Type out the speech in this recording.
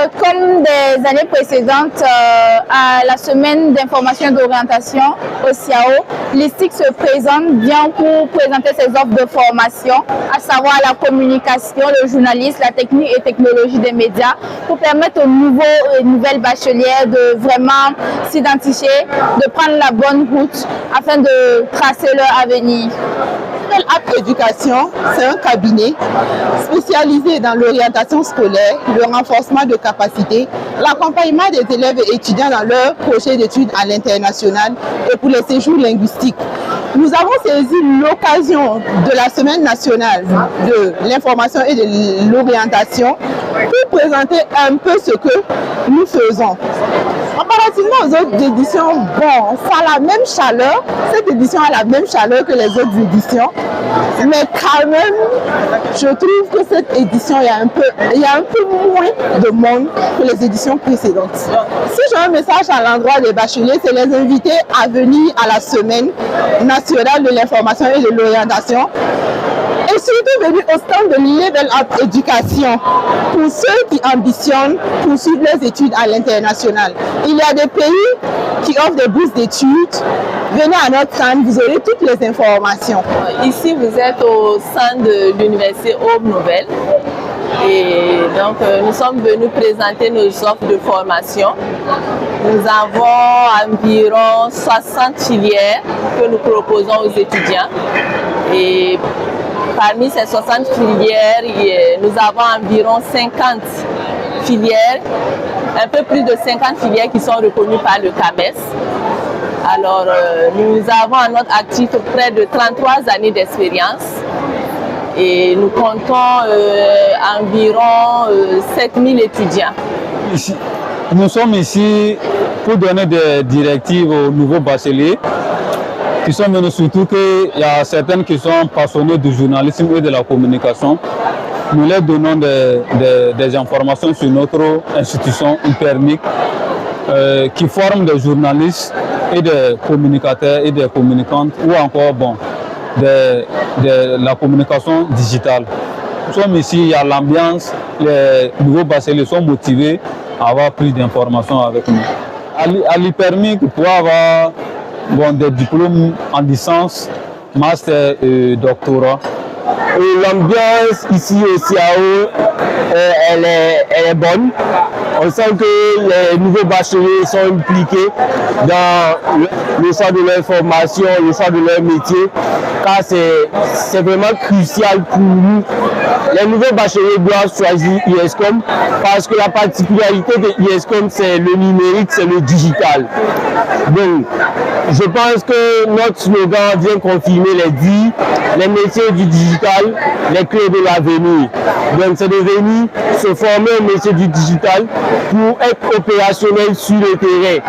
Comme des années précédentes, à la semaine d'information et d'orientation au CIAO, l'ISTIC se présente bien pour présenter ses offres de formation, à savoir la communication, le journalisme, la technique et technologie des médias, pour permettre aux nouveaux et nouvelles bachelières de vraiment s'identifier, de prendre la bonne route afin de tracer leur avenir. App Éducation, c'est un cabinet spécialisé dans l'orientation scolaire, le renforcement de capacités, l'accompagnement des élèves et étudiants dans leurs projets d'études à l'international et pour les séjours linguistiques. Nous avons saisi l'occasion de la Semaine nationale de l'information et de l'orientation pour présenter un peu ce que nous faisons. Comparativement aux autres éditions, bon, ça a la même chaleur, cette édition a la même chaleur que les autres éditions, mais quand même, je trouve que cette édition, il y a un peu moins de monde que les éditions précédentes. Si j'ai un message à l'endroit des bacheliers, c'est les inviter à venir à la Semaine nationale de l'information et de l'orientation. Et surtout venir au stand de Level Up Éducation pour ceux qui ambitionnent poursuivre leurs études à l'international. Il y a des pays qui offrent des bourses d'études. Venez à notre stand, vous aurez toutes les informations. Ici, vous êtes au sein de l'université Aube Nouvelle. Et donc, nous sommes venus présenter nos offres de formation. Nous avons environ 60 filières que nous proposons aux étudiants. Et parmi ces 60 filières, nous avons environ 50 filières, un peu plus de 50 filières qui sont reconnues par le CABES. Alors, nous avons à notre actif près de 33 années d'expérience et nous comptons environ 7000 étudiants. Nous sommes ici pour donner des directives aux nouveaux bacheliers qui sont venus, surtout qu'il y a certaines qui sont passionnées du journalisme et de la communication. Nous leur donnons des informations sur notre institution Hypermic qui forme des journalistes et des communicateurs et des communicantes ou encore de la communication digitale. Nous sommes ici, il y a l'ambiance, les nouveaux bacheliers sont motivés à avoir plus d'informations avec nous. À l'Hypermic, pour avoir des diplômes en licence, master et doctorat. L'ambiance ici au CIAO, elle est bonne. On sent que les nouveaux bacheliers sont impliqués dans le choix de leur formation, le choix de leur métier, car c'est vraiment crucial pour nous. Les nouveaux bacheliers doivent choisir ISCOM parce que la particularité de ISCOM, c'est le numérique, c'est le digital. Donc, je pense que notre slogan vient confirmer les dits, les métiers du digital, les clés de l'avenir. Donc, c'est de venir se former au métier du digital pour être opérationnel sur le terrain.